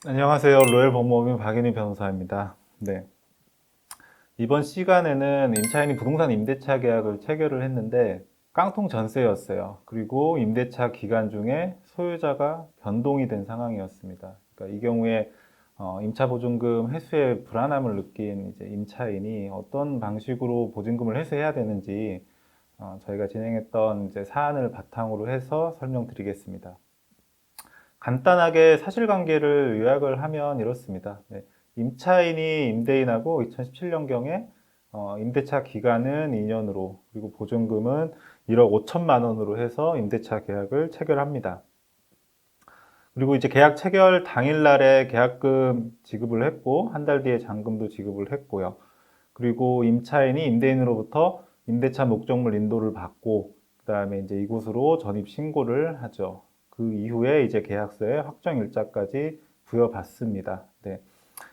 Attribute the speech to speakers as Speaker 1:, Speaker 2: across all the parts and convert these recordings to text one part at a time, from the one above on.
Speaker 1: 안녕하세요. 로열 법무법인 박인희 변호사입니다. 네. 이번 시간에는 임차인이 부동산 임대차 계약을 체결을 했는데 깡통 전세였어요. 그리고 임대차 기간 중에 소유자가 변동이 된 상황이었습니다. 그러니까 이 경우에 임차보증금 회수에 불안함을 느낀 이제 임차인이 어떤 방식으로 보증금을 회수해야 되는지 저희가 진행했던 이제 사안을 바탕으로 해서 설명드리겠습니다. 간단하게 사실관계를 요약을 하면 이렇습니다. 네. 임차인이 임대인하고 2017년경에 임대차 기간은 2년으로 그리고 보증금은 1억 5천만 원으로 해서 임대차 계약을 체결합니다. 그리고 이제 계약 체결 당일날에 계약금 지급을 했고 한 달 뒤에 잔금도 지급을 했고요. 그리고 임차인이 임대인으로부터 임대차 목적물 인도를 받고 그다음에 이제 이곳으로 전입 신고를 하죠. 그 이후에 이제 계약서에 확정 일자까지 부여받습니다. 네.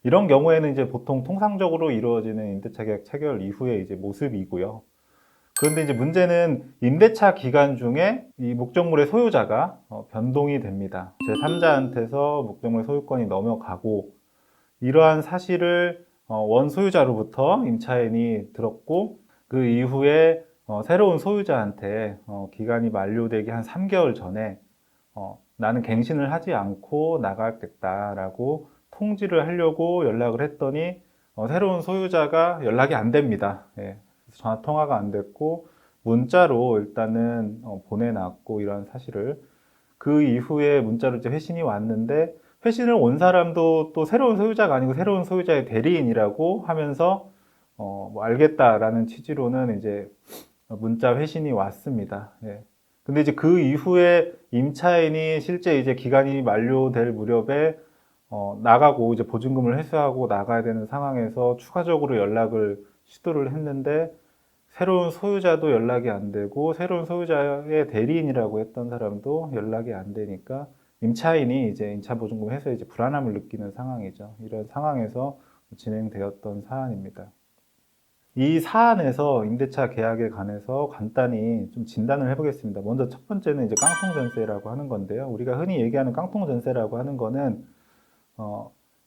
Speaker 1: 이런 경우에는 이제 보통 통상적으로 이루어지는 임대차 계약 체결 이후의 이제 모습이고요. 그런데 이제 문제는 임대차 기간 중에 이 목적물의 소유자가 변동이 됩니다. 제3자한테서 목적물 소유권이 넘어가고 이러한 사실을 원소유자로부터 임차인이 들었고 그 이후에 새로운 소유자한테 기간이 만료되기 한 3개월 전에 나는 갱신을 하지 않고 나가겠다라고 통지를 하려고 연락을 했더니 새로운 소유자가 연락이 안 됩니다. 예, 전화 통화가 안 됐고 문자로 일단은 보내놨고 이런 사실을 그 이후에 문자로 이제 회신이 왔는데 회신을 온 사람도 또 새로운 소유자가 아니고 새로운 소유자의 대리인이라고 하면서 뭐 알겠다라는 취지로는 이제 문자 회신이 왔습니다. 예. 근데 이제 그 이후에 임차인이 실제 이제 기간이 만료될 무렵에 나가고 이제 보증금을 회수하고 나가야 되는 상황에서 추가적으로 연락을 시도를 했는데 새로운 소유자도 연락이 안 되고 새로운 소유자의 대리인이라고 했던 사람도 연락이 안 되니까 임차인이 이제 임차보증금 회수에 이제 불안함을 느끼는 상황이죠. 이런 상황에서 진행되었던 사안입니다. 이 사안에서 임대차 계약에 관해서 간단히 좀 진단을 해보겠습니다. 먼저 첫 번째는 이제 깡통 전세라고 하는 건데요. 우리가 흔히 얘기하는 깡통 전세라고 하는 거는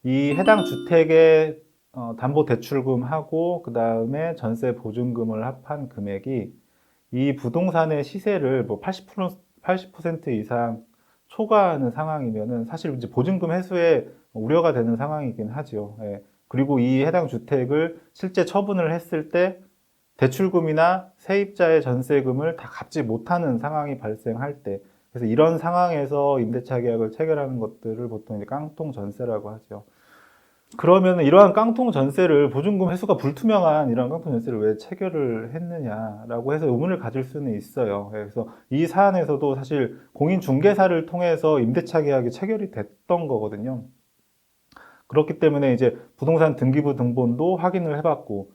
Speaker 1: 이 해당 주택의 담보대출금하고 그 다음에 전세 보증금을 합한 금액이 이 부동산의 시세를 뭐 80% 이상 초과하는 상황이면은 사실 이제 보증금 회수에 우려가 되는 상황이긴 하죠. 예. 그리고 이 해당 주택을 실제 처분을 했을 때 대출금이나 세입자의 전세금을 다 갚지 못하는 상황이 발생할 때, 그래서 이런 상황에서 임대차 계약을 체결하는 것들을 보통 이제 깡통 전세라고 하죠. 그러면 이러한 깡통 전세를 보증금 회수가 불투명한 이런 깡통 전세를 왜 체결을 했느냐라고 해서 의문을 가질 수는 있어요. 그래서 이 사안에서도 사실 공인중개사를 통해서 임대차 계약이 체결이 됐던 거거든요. 그렇기 때문에 이제 부동산 등기부 등본도 확인을 해봤고,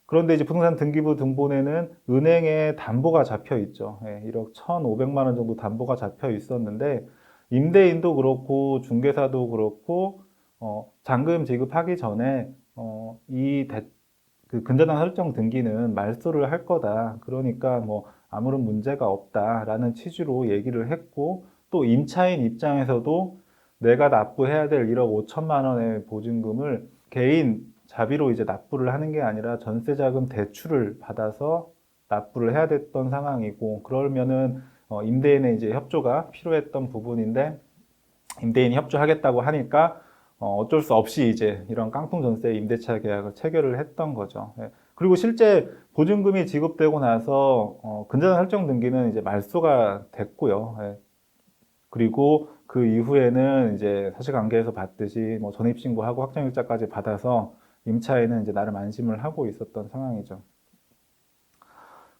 Speaker 1: 그런데 이제 부동산 등기부 등본에는 은행에 담보가 잡혀 있죠. 1억 1,500만 원 정도 담보가 잡혀 있었는데 임대인도 그렇고 중개사도 그렇고 잔금 지급하기 전에 그 근저당 설정 등기는 말소를 할 거다. 그러니까 뭐 아무런 문제가 없다라는 취지로 얘기를 했고 또 임차인 입장에서도 내가 납부해야 될 1억 5천만 원의 보증금을 개인 자비로 이제 납부를 하는 게 아니라 전세자금 대출을 받아서 납부를 해야 됐던 상황이고 그러면은 임대인의 이제 협조가 필요했던 부분인데 임대인이 협조하겠다고 하니까 어쩔 수 없이 이제 이런 깡통 전세 임대차 계약을 체결을 했던 거죠. 예. 그리고 실제 보증금이 지급되고 나서 근저당 설정 등기는 이제 말소가 됐고요. 예. 그리고 그 이후에는 이제 사실관계에서 봤듯이 뭐 전입신고하고 확정일자까지 받아서 임차인은 이제 나름 안심을 하고 있었던 상황이죠.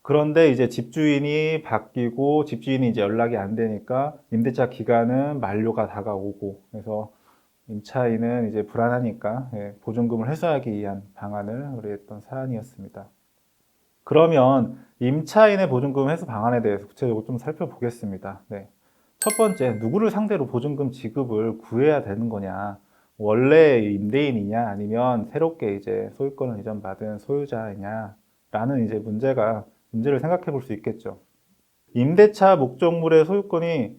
Speaker 1: 그런데 이제 집주인이 바뀌고 집주인이 이제 연락이 안 되니까 임대차 기간은 만료가 다가오고 그래서 임차인은 이제 불안하니까 보증금을 회수하기 위한 방안을 의뢰했던 사안이었습니다. 그러면 임차인의 보증금 회수 방안에 대해서 구체적으로 좀 살펴보겠습니다. 네. 첫 번째, 누구를 상대로 보증금 지급을 구해야 되는 거냐? 원래 임대인이냐, 아니면 새롭게 이제 소유권을 이전받은 소유자이냐? 라는 이제 문제를 생각해 볼 수 있겠죠. 임대차 목적물의 소유권이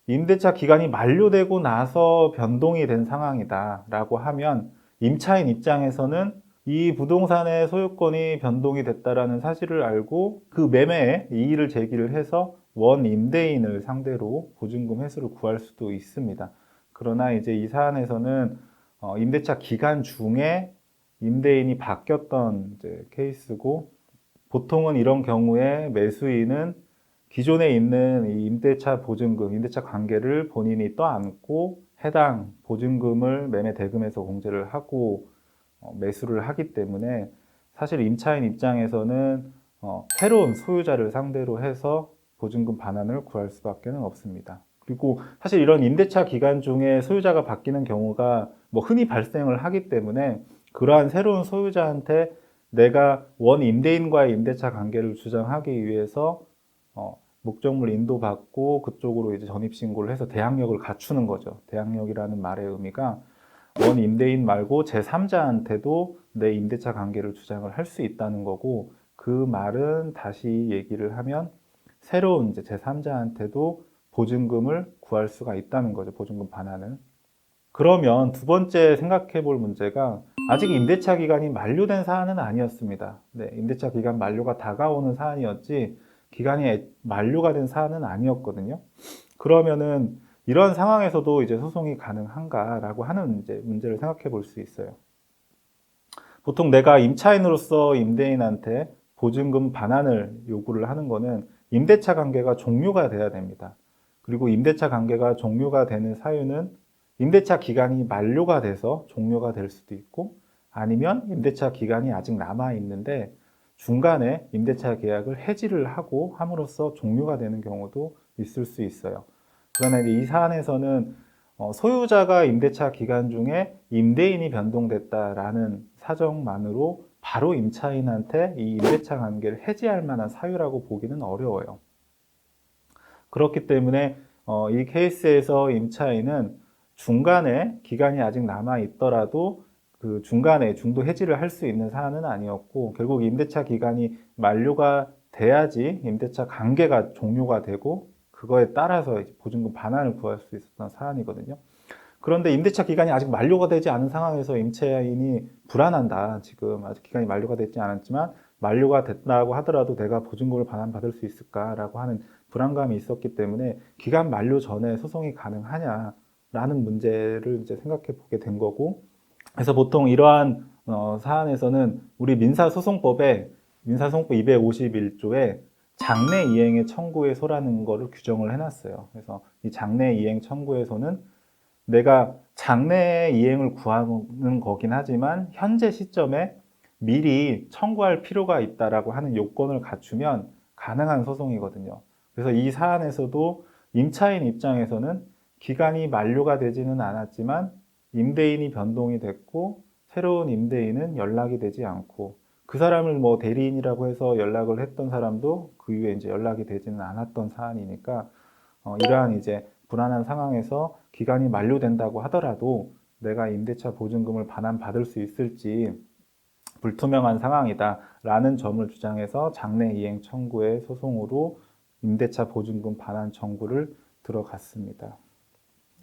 Speaker 1: 임대차 기간이 만료되고 나서 변동이 된 상황이다라고 하면 임차인 입장에서는 이 부동산의 소유권이 변동이 됐다라는 사실을 알고 그 매매에 이의를 제기를 해서 원 임대인을 상대로 보증금 회수를 구할 수도 있습니다. 그러나 이제 이 사안에서는 임대차 기간 중에 임대인이 바뀌었던 이제 케이스고, 보통은 이런 경우에 매수인은 기존에 있는 이 임대차 보증금, 임대차 관계를 본인이 떠안고 해당 보증금을 매매 대금에서 공제를 하고 매수를 하기 때문에, 사실 임차인 입장에서는 새로운 소유자를 상대로 해서 보증금 반환을 구할 수밖에 없습니다. 그리고 사실 이런 임대차 기간 중에 소유자가 바뀌는 경우가 뭐 흔히 발생을 하기 때문에, 그러한 새로운 소유자한테 내가 원 임대인과의 임대차 관계를 주장하기 위해서 목적물 인도받고 그쪽으로 이제 전입신고를 해서 대항력을 갖추는 거죠. 대항력이라는 말의 의미가 원 임대인 말고 제3자한테도 내 임대차 관계를 주장을 할 수 있다는 거고, 그 말은 다시 얘기를 하면 새로운 이제 제3자한테도 보증금을 구할 수가 있다는 거죠. 보증금 반환을. 그러면 두 번째 생각해 볼 문제가, 아직 임대차 기간이 만료된 사안은 아니었습니다. 네, 임대차 기간 만료가 다가오는 사안이었지 기간이 만료가 된 사안은 아니었거든요. 그러면은 이런 상황에서도 이제 소송이 가능한가라고 하는 이제 문제를 생각해 볼 수 있어요. 보통 내가 임차인으로서 임대인한테 보증금 반환을 요구를 하는 거는 임대차 관계가 종료가 돼야 됩니다. 그리고 임대차 관계가 종료가 되는 사유는 임대차 기간이 만료가 돼서 종료가 될 수도 있고, 아니면 임대차 기간이 아직 남아 있는데 중간에 임대차 계약을 해지를 하고 함으로써 종료가 되는 경우도 있을 수 있어요. 그러나 이 사안에서는 소유자가 임대차 기간 중에 임대인이 변동됐다라는 사정만으로 바로 임차인한테 이 임대차 관계를 해지할 만한 사유라고 보기는 어려워요. 그렇기 때문에 이 케이스에서 임차인은 중간에 기간이 아직 남아 있더라도 그 중간에 중도 해지를 할 수 있는 사안은 아니었고, 결국 임대차 기간이 만료가 돼야지 임대차 관계가 종료가 되고 그거에 따라서 보증금 반환을 구할 수 있었던 사안이거든요. 그런데 임대차 기간이 아직 만료가 되지 않은 상황에서 임차인이 불안한다. 지금 아직 기간이 만료가 되지 않았지만 만료가 됐다고 하더라도 내가 보증금을 반환받을 수 있을까라고 하는 불안감이 있었기 때문에 기간 만료 전에 소송이 가능하냐라는 문제를 이제 생각해 보게 된 거고, 그래서 보통 이러한 사안에서는 우리 민사소송법에 민사소송법 251조에 장래 이행의 청구의소라는 거를 규정을 해놨어요. 그래서 이 장래 이행 청구의소는 내가 장래 이행을 구하는 거긴 하지만 현재 시점에 미리 청구할 필요가 있다라고 하는 요건을 갖추면 가능한 소송이거든요. 그래서 이 사안에서도 임차인 입장에서는 기간이 만료가 되지는 않았지만 임대인이 변동이 됐고 새로운 임대인은 연락이 되지 않고, 그 사람을 뭐 대리인이라고 해서 연락을 했던 사람도 그 이후에 이제 연락이 되지는 않았던 사안이니까 이러한 이제 불안한 상황에서 기간이 만료된다고 하더라도 내가 임대차 보증금을 반환받을 수 있을지 불투명한 상황이다라는 점을 주장해서 장래 이행 청구의 소송으로 임대차 보증금 반환 청구를 들어갔습니다.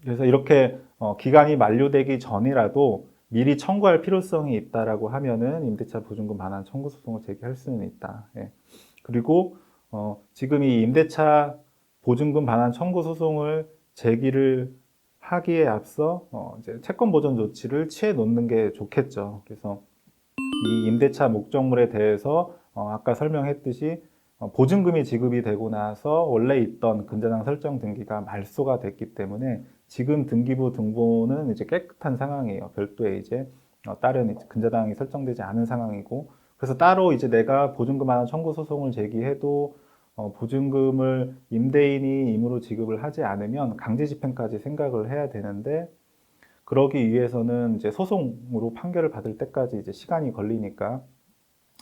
Speaker 1: 그래서 이렇게 기간이 만료되기 전이라도 미리 청구할 필요성이 있다라고 하면은 임대차 보증금 반환 청구 소송을 제기할 수는 있다. 예. 그리고 지금 이 임대차 보증금 반환 청구 소송을 제기를 하기에 앞서 이제 채권 보전 조치를 취해 놓는 게 좋겠죠. 그래서 이 임대차 목적물에 대해서 아까 설명했듯이 보증금이 지급이 되고 나서 원래 있던 근저당 설정 등기가 말소가 됐기 때문에 지금 등기부 등본은 이제 깨끗한 상황이에요. 별도의 이제 다른 근저당이 설정되지 않은 상황이고, 그래서 따로 이제 내가 보증금 반환 청구 소송을 제기해도 보증금을 임대인이 임의로 지급을 하지 않으면 강제집행까지 생각을 해야 되는데, 그러기 위해서는 이제 소송으로 판결을 받을 때까지 이제 시간이 걸리니까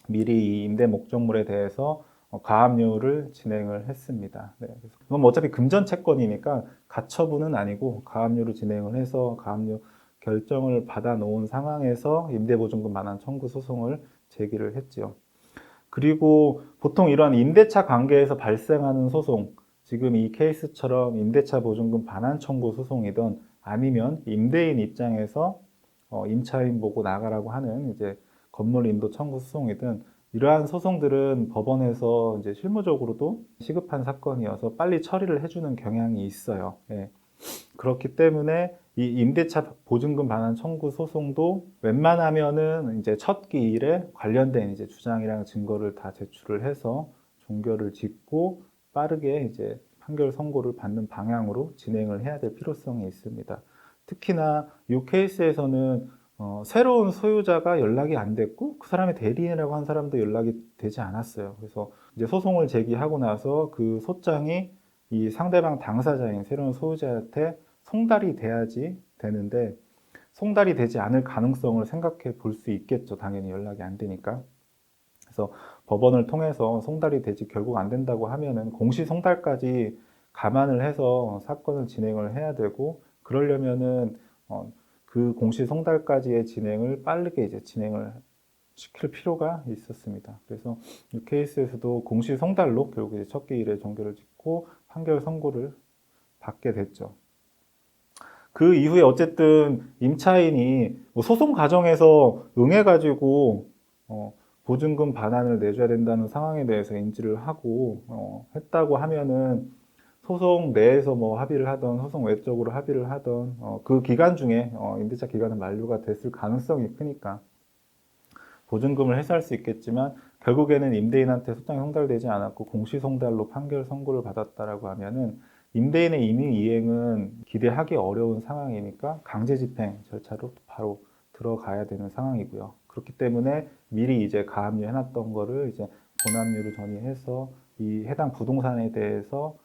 Speaker 1: 미리 이 임대 목적물에 대해서 가압류를 진행을 했습니다. 네, 그건 뭐 어차피 금전 채권이니까 가처분은 아니고 가압류를 진행을 해서 가압류 결정을 받아 놓은 상황에서 임대보증금 반환 청구 소송을 제기를 했죠. 그리고 보통 이런 임대차 관계에서 발생하는 소송, 지금 이 케이스처럼 임대차 보증금 반환 청구 소송이든 아니면 임대인 입장에서 임차인 보고 나가라고 하는 이제 건물 인도 청구 소송이든 이러한 소송들은 법원에서 이제 실무적으로도 시급한 사건이어서 빨리 처리를 해주는 경향이 있어요. 예. 그렇기 때문에 이 임대차 보증금 반환 청구 소송도 웬만하면은 이제 첫 기일에 관련된 이제 주장이랑 증거를 다 제출을 해서 종결을 짓고 빠르게 이제 판결 선고를 받는 방향으로 진행을 해야 될 필요성이 있습니다. 특히나 이 케이스에서는 새로운 소유자가 연락이 안 됐고 그 사람의 대리인이라고 한 사람도 연락이 되지 않았어요. 그래서 이제 소송을 제기하고 나서 그 소장이 이 상대방 당사자인 새로운 소유자한테 송달이 돼야지 되는데 송달이 되지 않을 가능성을 생각해 볼 수 있겠죠. 당연히 연락이 안 되니까. 그래서 법원을 통해서 송달이 되지 결국 안 된다고 하면은 공시 송달까지 감안을 해서 사건을 진행을 해야 되고 그러려면은 그 공시 송달까지의 진행을 빠르게 이제 진행을 시킬 필요가 있었습니다. 그래서 이 케이스에서도 공시 송달로 결국 이제 첫 기일에 종결을 짓고 판결 선고를 받게 됐죠. 그 이후에 어쨌든 임차인이 뭐 소송 과정에서 응해가지고 보증금 반환을 내줘야 된다는 상황에 대해서 인지를 하고 했다고 하면은 소송 내에서 뭐 합의를 하던 소송 외적으로 합의를 하던 그 기간 중에 임대차 기간은 만료가 됐을 가능성이 크니까 보증금을 회수할 수 있겠지만 결국에는 임대인한테 소장이 송달되지 않았고 공시송달로 판결 선고를 받았다라고 하면은 임대인의 임의 이행은 기대하기 어려운 상황이니까 강제 집행 절차로 바로 들어가야 되는 상황이고요. 그렇기 때문에 미리 이제 가압류 해놨던 거를 이제 본압류를 전이해서 이 해당 부동산에 대해서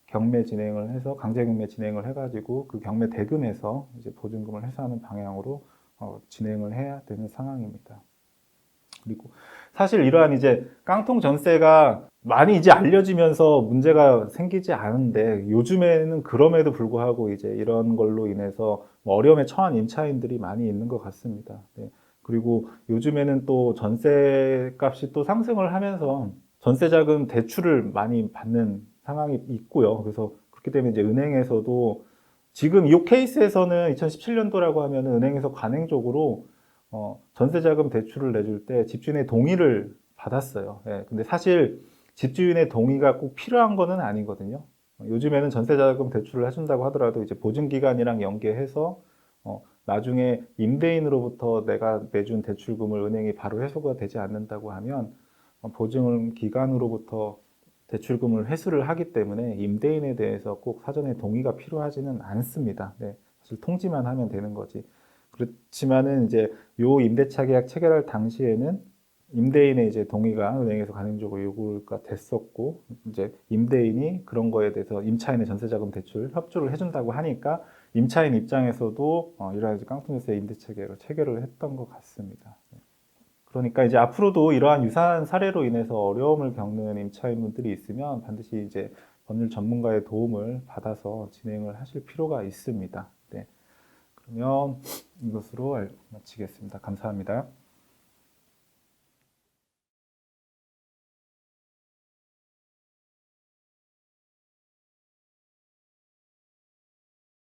Speaker 1: 경매 진행을 해서 강제 경매 진행을 해가지고 그 경매 대금에서 이제 보증금을 회수하는 방향으로 진행을 해야 되는 상황입니다. 그리고 사실 이러한 이제 깡통 전세가 많이 이제 알려지면서 문제가 생기지 않은데 요즘에는 그럼에도 불구하고 이제 이런 걸로 인해서 어려움에 처한 임차인들이 많이 있는 것 같습니다. 네. 그리고 요즘에는 또 전세 값이 또 상승을 하면서 전세자금 대출을 많이 받는 상황이 있고요. 그래서 그렇기 때문에 이제 은행에서도 지금 이 케이스에서는 2017년도라고 하면 은행에서 관행적으로 전세자금 대출을 내줄 때 집주인의 동의를 받았어요. 예, 근데 사실 집주인의 동의가 꼭 필요한 거는 아니거든요. 요즘에는 전세자금 대출을 해준다고 하더라도 이제 보증기간이랑 연계해서 나중에 임대인으로부터 내가 내준 대출금을 은행이 바로 회수가 되지 않는다고 하면 보증 기간으로부터 대출금을 회수를 하기 때문에 임대인에 대해서 꼭 사전에 동의가 필요하지는 않습니다. 네, 사실 통지만 하면 되는 거지. 그렇지만은 이제 요 임대차 계약 체결할 당시에는 임대인의 이제 동의가 은행에서 간행적으로 요구가 됐었고 이제 임대인이 그런 거에 대해서 임차인의 전세자금 대출 협조를 해준다고 하니까 임차인 입장에서도 이러한 깡통에서 임대차 계약을 체결을 했던 것 같습니다. 그러니까 이제 앞으로도 이러한 유사한 사례로 인해서 어려움을 겪는 임차인분들이 있으면 반드시 이제 법률 전문가의 도움을 받아서 진행을 하실 필요가 있습니다. 네. 그러면 이것으로 마치겠습니다. 감사합니다.